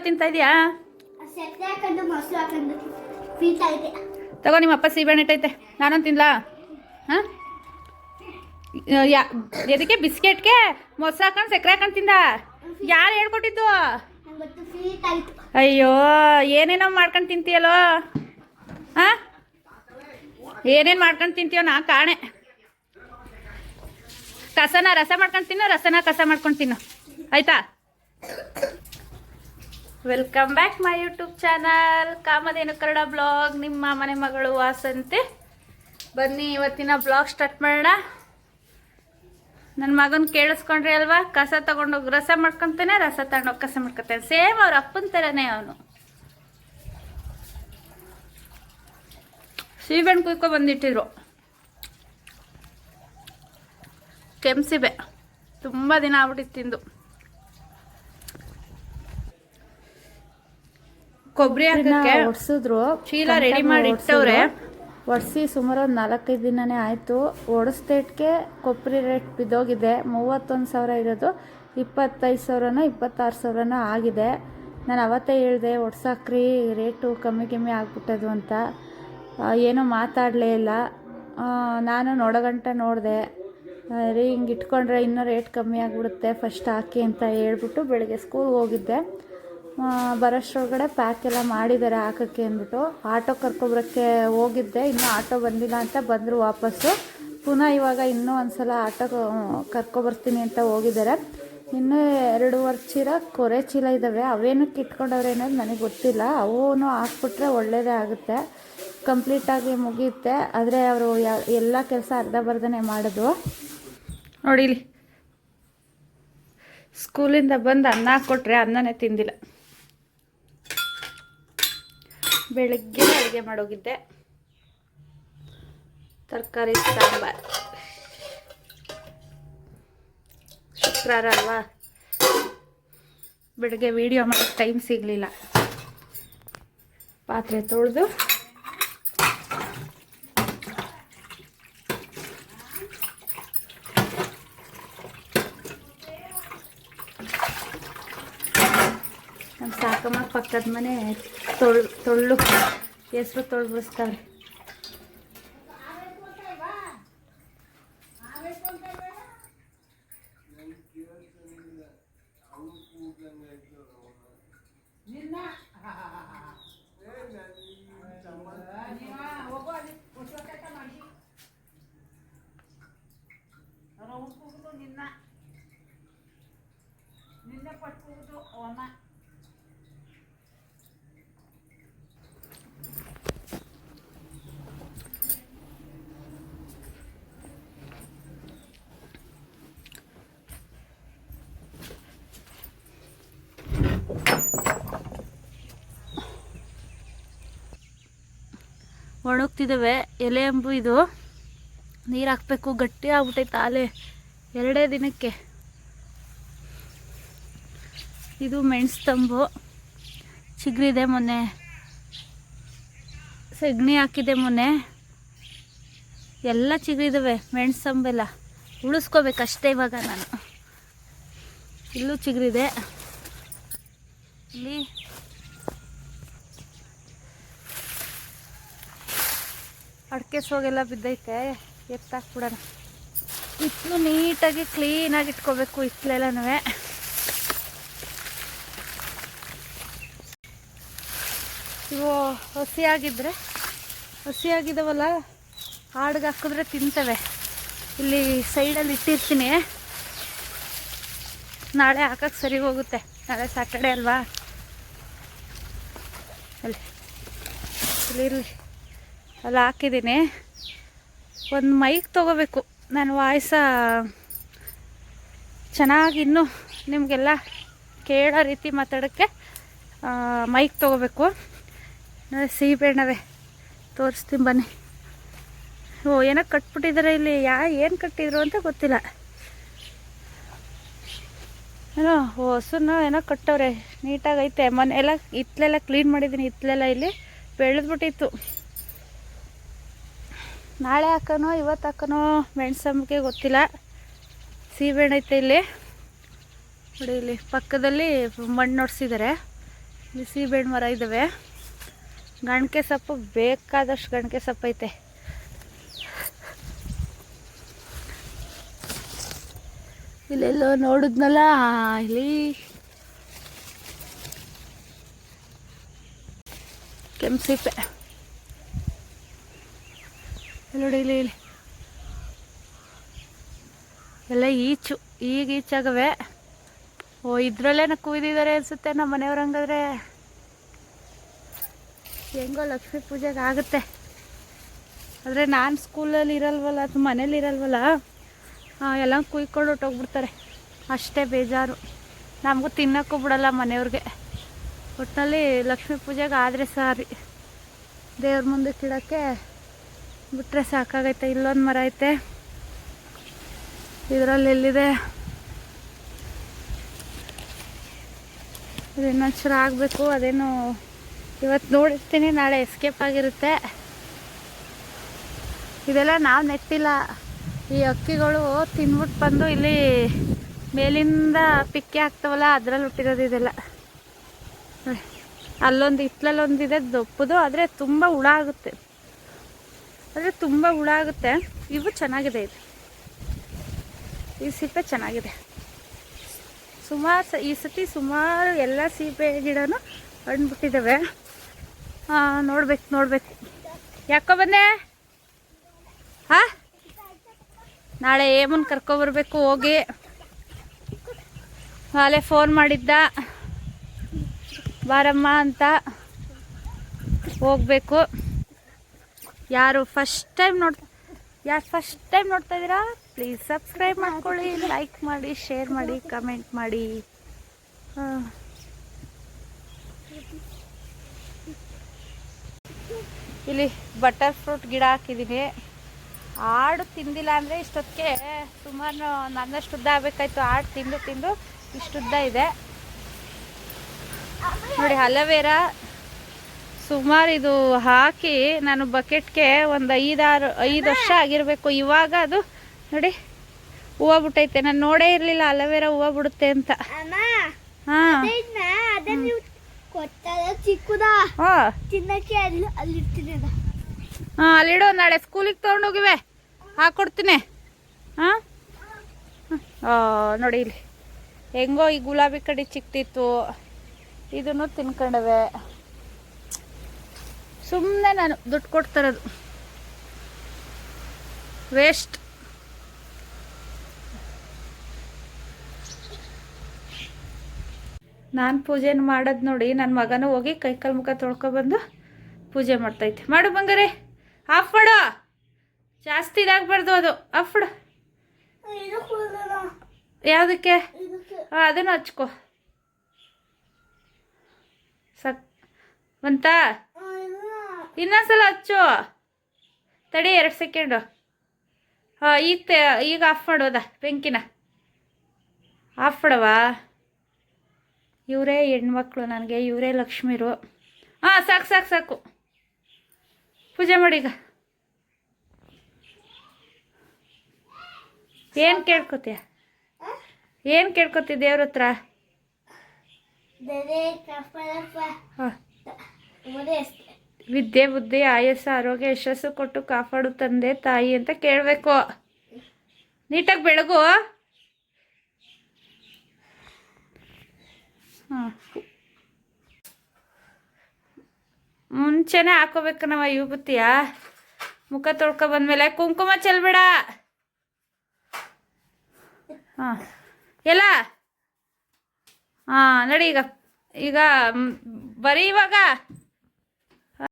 ತಿಂತಾ ಇದೀಯಾ? ತಗೋ, ನಿಮ್ಮ ಅಪ್ಪ ಸೀಬೆಹಣ್ಣು ಇಟ್ಟೈತೆ, ನಾನೊಂದು ತಿನ್ಲಾ? ಹಾಂ, ಎದಕ್ಕೆ ಬಿಸ್ಕೆಟ್ಗೆ ಮೊಸರು ಹಾಕೊಂಡು ಸಕ್ಕರೆ ಹಾಕೊಂಡು ತಿಂದ? ಯಾರು ಹೇಳ್ಕೊಟ್ಟಿದ್ದು? ಅಯ್ಯೋ, ಏನೇನೋ ಮಾಡ್ಕೊಂಡು ತಿಂತೀಯಲ್ಲೋ. ಹಾಂ, ಏನೇನು ಮಾಡ್ಕೊಂಡು ತಿಂತೀಯೋ ನಾ ಕಾಣೆ. ಕಸನ ರಸ ಮಾಡ್ಕೊಂಡು ತಿನ್ನು, ರಸನ ಕಸ ಮಾಡ್ಕೊಂಡು ತಿನ್ನು, ಆಯ್ತಾ? Welcome back my YouTube channel Kamadhenu Kannada blog. ನಿಮ್ಮ ಮನೆ ಮಗಳು ವಾಸಂತೆ. ಬನ್ನಿ ಇವತ್ತಿನ ಬ್ಲಾಗ್ ಸ್ಟಾರ್ಟ್ ಮಾಡೋಣ. ನನ್ನ ಮಗನ ಕೇಳಿಸ್ಕೊಂಡ್ರಿ ಅಲ್ವಾ? ಕಸ ತಗೊಂಡೋಗಿ ರಸ ಮಾಡ್ಕೊತಾನೆ, ರಸ ತಗೊಂಡೋಗಿ ಕಸ ಮಾಡ್ಕೊತಾನೆ. ಸೇಮ್ ಅವ್ರ ಅಪ್ಪನ ಥರನೇ ಅವನು. ಸೀಬೆಹಣ್ಣು ಕುಯ್ಕೊ ಬಂದಿಟ್ಟಿದ್ರು, ಕೆಂಸಿಬೆ, ತುಂಬ ದಿನ ಆಗ್ಬಿಟ್ಟಿತ್ತು ತಿಂದು. ಕೊಬ್ಬರಿ ಹಾಕಕ್ಕೆ ಒಡ್ಸಿದ್ರು, ಚೀಲ ರೆಡಿ ಮಾಡಿ ಇಟ್ಟವ್ರೆ. ಒಡಿಸಿ ಸುಮಾರು ಒಂದು 4-5 ದಿನನೇ ಆಯಿತು. ಒಡಿಸ್ದೇಟ್ಗೆ ಕೊಬ್ಬರಿ ರೇಟ್ ಬಿದ್ದೋಗಿದೆ. 31,000 ಇರೋದು 25,000ನೋ 26,000ನೋ ಆಗಿದೆ. ನಾನು ಅವತ್ತೇ ಹೇಳಿದೆ ಒಡ್ಸಾಕ್ರಿ, ರೇಟು ಕಮ್ಮಿ ಆಗ್ಬಿಟ್ಟದು ಅಂತ. ಏನೂ ಮಾತಾಡಲೇ ಇಲ್ಲ. ನಾನು ನೋಡೋಗಂಟ ನೋಡಿದೆ, ರೀ ಹಿಂಗೆ ಇಟ್ಕೊಂಡ್ರೆ ಇನ್ನೂ ರೇಟ್ ಕಮ್ಮಿ ಆಗಿಬಿಡುತ್ತೆ, ಫಸ್ಟ್ ಹಾಕಿ ಅಂತ ಹೇಳ್ಬಿಟ್ಟು ಬೆಳಗ್ಗೆ ಸ್ಕೂಲ್ಗೆ ಹೋಗಿದ್ದೆ. ಬರೋಷ್ಟರೊಳಗಡೆ ಪ್ಯಾಕ್ ಎಲ್ಲ ಮಾಡಿದ್ದಾರೆ ಹಾಕೋಕ್ಕೆ ಅಂದ್ಬಿಟ್ಟು ಆಟೋ ಕರ್ಕೊಬರೋಕ್ಕೆ ಹೋಗಿದ್ದೆ. ಇನ್ನೂ ಆಟೋ ಬಂದಿಲ್ಲ ಅಂತ ಬಂದರು ವಾಪಸ್ಸು. ಪುನಃ ಇವಾಗ ಇನ್ನೂ ಒಂದು ಸಲ ಆಟೋ ಕರ್ಕೊಬರ್ತೀನಿ ಅಂತ ಹೋಗಿದ್ದಾರೆ. ಇನ್ನೂ 2 ಚೀಲ ಕೊರೆ ಚೀಲ ಇದ್ದಾವೆ. ಅವೇನಕ್ಕೆ ಇಟ್ಕೊಂಡವ್ರೆ ಅನ್ನೋದು ನನಗೆ ಗೊತ್ತಿಲ್ಲ. ಅವೂ ಹಾಕ್ಬಿಟ್ರೆ ಒಳ್ಳೆಯದೇ ಆಗುತ್ತೆ, ಕಂಪ್ಲೀಟಾಗಿ ಮುಗಿಯುತ್ತೆ. ಆದರೆ ಅವರು ಎಲ್ಲ ಕೆಲಸ ಅರ್ಧಬರ್ಧನೇ ಮಾಡೋದು. ನೋಡಿ ಇಲ್ಲಿ, ಸ್ಕೂಲಿಂದ ಬಂದು ಅನ್ನ ಕೊಟ್ಟರೆ ಅನ್ನನೇ ತಿಂದಿಲ್ಲ. ಬೆಳಗ್ಗೆ ಅಡುಗೆ ಮಾಡೋಗಿದ್ದೆ, ತರಕಾರಿ ಸಾಂಬಾರು. ಶುಕ್ರವಾರ ಅಲ್ವಾ, ಬೆಳಗ್ಗೆ ವಿಡಿಯೋ ಮಾಡೋಕ್ಕೆ ಟೈಮ್ ಸಿಗಲಿಲ್ಲ. ಪಾತ್ರೆ ತೊಳೆದು ನಮ್ಮ ಸಾಕಮ್ಮ ಪಕ್ಕದ ಮನೆ ತೊಳ್ಳು ಹೆಸರು ತೊಳ್ಬಿಡಿಸ್ತಾವೆ. ನಿನ್ನೆ ಪಟ್ಕೋದು ಅಮ್ಮ. ಒಣಗ್ತಿದ್ದಾವೆ ಎಲೆ ಅಂಬು. ಇದು ನೀರು ಹಾಕಬೇಕು, ಗಟ್ಟಿ ಆಗ್ಬಿಟ್ಟೈತೆ ಆಲೆ 2 ದಿನಕ್ಕೆ. ಇದು ಮೆಣಸು ತಂಬು ಚಿಗುರಿದೆ. ಮೊನ್ನೆ ಸಗಣಿ ಹಾಕಿದೆ, ಮೊನ್ನೆ ಎಲ್ಲ ಚಿಗುರಿದ್ದಾವೆ. ಮೆಣಸು ತಂಬೆಲ್ಲ ಉಳಿಸ್ಕೋಬೇಕಷ್ಟೇ ಇವಾಗ ನಾನು. ಇಲ್ಲೂ ಚಿಗುರಿದೆ. ಇಲ್ಲಿ ಅಡಿಕೆ ಸೋಗೆಲ್ಲ ಬಿದ್ದೈತೆ, ಎತ್ತಾಕ್ಬಿಡೋಣ. ಹಿತ್ತಲು ನೀಟಾಗಿ ಕ್ಲೀನಾಗಿ ಇಟ್ಕೋಬೇಕು, ಹಿತ್ತಲೆಲ್ಲನೂ. ಇವು ಹಸಿಯಾಗಿದ್ದಾವಲ್ಲ, ಹಾಡ್ಗೆ ಹಾಕಿದ್ರೆ ತಿಂತವೆ. ಇಲ್ಲಿ ಸೈಡಲ್ಲಿ ಇಟ್ಟಿರ್ತೀನಿ, ನಾಳೆ ಹಾಕಕ್ಕೆ ಸರಿ ಹೋಗುತ್ತೆ. ನಾಳೆ ಸ್ಯಾಟರ್ಡೆ ಅಲ್ವಾ. ಇಲ್ಲಿ ಅಲ್ಲಿ ಹಾಕಿದ್ದೀನಿ. ಒಂದು ಮೈಕ್ ತೊಗೋಬೇಕು, ನಾನು ವಾಯ್ಸ ಚೆನ್ನಾಗಿ ಇನ್ನೂ ನಿಮಗೆಲ್ಲ ಕೇಳೋ ರೀತಿ ಮಾತಾಡೋಕ್ಕೆ ಮೈಕ್ ತೊಗೋಬೇಕು. ಸಿಹಿಬೇಣವೇ ತೋರಿಸ್ತೀನಿ ಬನ್ನಿ. ಏನೋ ಕಟ್ಬಿಟ್ಟಿದ್ದಾರೆ ಇಲ್ಲಿ. ಏನು ಕಟ್ಟಿದ್ರು ಅಂತ ಗೊತ್ತಿಲ್ಲ. ಏನೋ ಹೊಸನ್ನು ಏನೋ ಕಟ್ಟವ್ರೆ, ನೀಟಾಗೈತೆ. ಮನೆಯೆಲ್ಲ ಹಿತ್ತಲೆಲ್ಲ ಕ್ಲೀನ್ ಮಾಡಿದ್ದೀನಿ. ಹಿತ್ತಲೆಲ್ಲ ಇಲ್ಲಿ ಬೆಳೆದ್ಬಿಟ್ಟಿತ್ತು. ನಾಳೆ ಹಾಕೋನೋ ಇವತ್ತು ಹಾಕೋನೋ ಮೆಣಸಂಬಿಗೆ ಗೊತ್ತಿಲ್ಲ. ಸೀಬೆಹಣ್ಣು ಐತೆ ಇಲ್ಲಿ ನೋಡಿ. ಇಲ್ಲಿ ಪಕ್ಕದಲ್ಲಿ ಮಣ್ಣು ಹೊಡ್ಸಿದ್ದಾರೆ. ಸೀಬೆಹಣ್ಣು ಮರ ಇದ್ದಾವೆ. ಗಣಕೆ ಸೊಪ್ಪು ಬೇಕಾದಷ್ಟು ಗಣಕೆ ಸೊಪ್ಪು ಐತೆ. ಇಲ್ಲೆಲ್ಲೋ ನೋಡಿದ್ನಲ್ಲ, ಇಲ್ಲಿ ಕೆಂಪು ನೋಡಿ, ಇಲ್ಲಿ ಎಲ್ಲ ಈಚು, ಈಗ ಈಚಾಗವೆ. ಓ, ಇದ್ರಲ್ಲೇ ಕುಯ್ದಿದ್ದಾರೆ ಅನಿಸುತ್ತೆ ನಮ್ಮ ಮನೆಯವ್ರು. ಹಂಗಾದ್ರೆ ಹೆಂಗೋ ಲಕ್ಷ್ಮೀ ಪೂಜೆಗೆ ಆಗುತ್ತೆ. ಆದರೆ ನಾನು ಸ್ಕೂಲಲ್ಲಿ ಇರಲ್ವಲ್ಲ ಅಥವಾ ಮನೇಲಿ ಇರಲ್ವಲ್ಲ, ಎಲ್ಲ ಕುಯ್ಕೊಂಡು ಹೊಟ್ಟೋಗ್ಬಿಡ್ತಾರೆ. ಅಷ್ಟೇ ಬೇಜಾರು. ನಮಗೂ ತಿನ್ನೋಕ್ಕೂ ಬಿಡಲ್ಲ ಮನೆಯವ್ರಿಗೆ. ಒಟ್ಟಿನಲ್ಲಿ ಲಕ್ಷ್ಮೀ ಪೂಜೆಗೆ ಆದರೆ ಸಾರಿ, ದೇವ್ರ ಮುಂದಕ್ಕೆ ಇಡೋಕ್ಕೆ ಬಿಟ್ಟರೆ ಸಾಕಾಗೈತೆ. ಇಲ್ಲೊಂದು ಮರ ಐತೆ, ಇದರಲ್ಲಿ ಎಲ್ಲಿದೆ ಅದು ಇನ್ನೊಂದು ಚೂರು ಆಗಬೇಕು. ಅದೇನು ಇವತ್ತು ನೋಡಿರ್ತೀನಿ, ನಾಳೆ ಎಸ್ಕೇಪ್ ಆಗಿರುತ್ತೆ. ಇದೆಲ್ಲ ನಾವು ನೆಟ್ಟಿಲ್ಲ, ಈ ಹಕ್ಕಿಗಳು ತಿನ್ಬಿಟ್ಟು ಬಂದು ಇಲ್ಲಿ ಮೇಲಿಂದ ಪಿಕ್ಕೆ ಆಗ್ತಾವಲ್ಲ, ಅದರಲ್ಲಿ ಹುಟ್ಟಿರೋದು ಇದೆಲ್ಲ. ಅಲ್ಲೊಂದು ಇಟ್ಲಲ್ಲೊಂದಿದೆ ದಪ್ಪದು, ಆದರೆ ತುಂಬ ಹುಳ ಆಗುತ್ತೆ. ಇವು ಚೆನ್ನಾಗಿದೆ. ಈ ಸಿಪ್ಪೆ ಚೆನ್ನಾಗಿದೆ. ಈ ಸತಿ ಸುಮಾರು ಎಲ್ಲ ಸೀಬೆ ಗಿಡನೂ ಹಣ್ಬಿಟ್ಟಿದ್ದಾವೆ. ನೋಡ್ಬೇಕು. ಯಾಕೋ ಬಂದೆ? ನಾಳೆ ಏಮನ್ ಕರ್ಕೊಬರ್ಬೇಕು ಹೋಗಿ. ನಾಳೆ ಫೋನ್ ಮಾಡಿದ್ದ, ಬಾರಮ್ಮ ಅಂತ. ಹೋಗ್ಬೇಕು. ಯಾರು ಫಸ್ಟ್ ಟೈಮ್ ನೋಡ್ತಾ ಇದ್ದೀರಾ, ಪ್ಲೀಸ್ ಸಬ್ಸ್ಕ್ರೈಬ್ ಮಾಡ್ಕೊಳ್ಳಿ, ಲೈಕ್ ಮಾಡಿ, ಶೇರ್ ಮಾಡಿ, ಕಮೆಂಟ್ ಮಾಡಿ. ಇಲ್ಲಿ ಬಟರ್ ಫ್ರೂಟ್ ಗಿಡ ಹಾಕಿದ್ದೀನಿ. ಆಡು ತಿಂದಿಲ್ಲ ಅಂದರೆ ಇಷ್ಟೊತ್ತಿಗೆ ಸುಮಾರು ನನ್ನಷ್ಟು ಉದ್ದ ಆಗಬೇಕಾಯ್ತು. ಆಡು ತಿಂದು ಇಷ್ಟುದ್ದ ಇದೆ ನೋಡಿ. ಅಲೋವೆರಾ ಸುಮಾರು ಇದು ಹಾಕಿ ನಾನು ಬಕೆಟ್ಗೆ ಒಂದು 5 ವರ್ಷ ಆಗಿರಬೇಕು. ಇವಾಗ ಅದು ನೋಡಿ ಹೂವು ಬಿಟ್ಟೈತೆ. ನಾನು ನೋಡೇ ಇರಲಿಲ್ಲ ಅಲೋವೆರಾ ಹೂವು ಬಿಡುತ್ತೆ ಅಂತ. ಅಲ್ಲಿಡೋ, ನಾಳೆ ಸ್ಕೂಲಿಗೆ ತೊಗೊಂಡೋಗಿವೆ, ಹಾಕ್ಕೊಡ್ತೀನಿ. ನೋಡಿ ಇಲ್ಲಿ ಹೆಂಗೋ ಈ ಗುಲಾಬಿ ಕಡೆ ಚಿಕ್ತಿತ್ತು, ಇದನ್ನು ತಿನ್ಕೊಂಡವೆ. ಸುಮ್ಮನೆ ನಾನು ದುಡ್ಡು ಕೊಡ್ತಿರೋದು ವೇಸ್ಟ್. ನಾನು ಪೂಜೆ ಮಾಡೋದು ನೋಡಿ, ನನ್ನ ಮಗನೂ ಹೋಗಿ ಕೈಕಾಲು ಮುಖ ತೊಳ್ಕೊಬಂದು ಪೂಜೆ ಮಾಡ್ತೈತೆ. ಮಾಡು ಬಂಗಾರೆ, ಆಫ್ ಮಾಡು. ಜಾಸ್ತಿ ಇದಾಗಬಾರ್ದು ಅದು. ಆಫ್ ಮಾಡು. ಯಾವುದಕ್ಕೆ? ಅದನ್ನು ಹಚ್ಕೋ. ಬಂತಾ? ಇನ್ನೊಂದ್ಸಲ ಹಚ್ಚು. ತಡಿ 2 ಸೆಕೆಂಡು. ಈಗ ಆಫ್ ಮಾಡೋದ ಬೆಂಕಿನ? ಆಫ್ ಮಾಡವಾ? ಇವರೇ ಹೆಣ್ಮಕ್ಳು ನನಗೆ, ಇವರೇ ಲಕ್ಷ್ಮೀರು. ಸಾಕು. ಪೂಜೆ ಮಾಡೀಗ. ಏನು ಕೇಳ್ಕೊತೀಯ ದೇವ್ರ ಹತ್ರ? ವಿದ್ಯೆ ಬುದ್ಧಿ ಆಯಸ್ಸ ಆರೋಗ್ಯ ಯಶಸ್ಸು ಕೊಟ್ಟು ಕಾಪಾಡು ತಂದೆ ತಾಯಿ ಅಂತ ಕೇಳಬೇಕು. ನೀಟಾಗಿ ಬೆಳಗು. ಮುಂಚೆನೇ ಹಾಕೋಬೇಕು ನಾವು ವಿಭೂತಿಯ. ಮುಖ ತೊಳ್ಕೊ ಬಂದಮೇಲೆ ಕುಂಕುಮ ಚೆಲ್ಬೇಡ. ಎಲ್ಲ ನಡಿ ಈಗ ಬರೀ ಇವಾಗ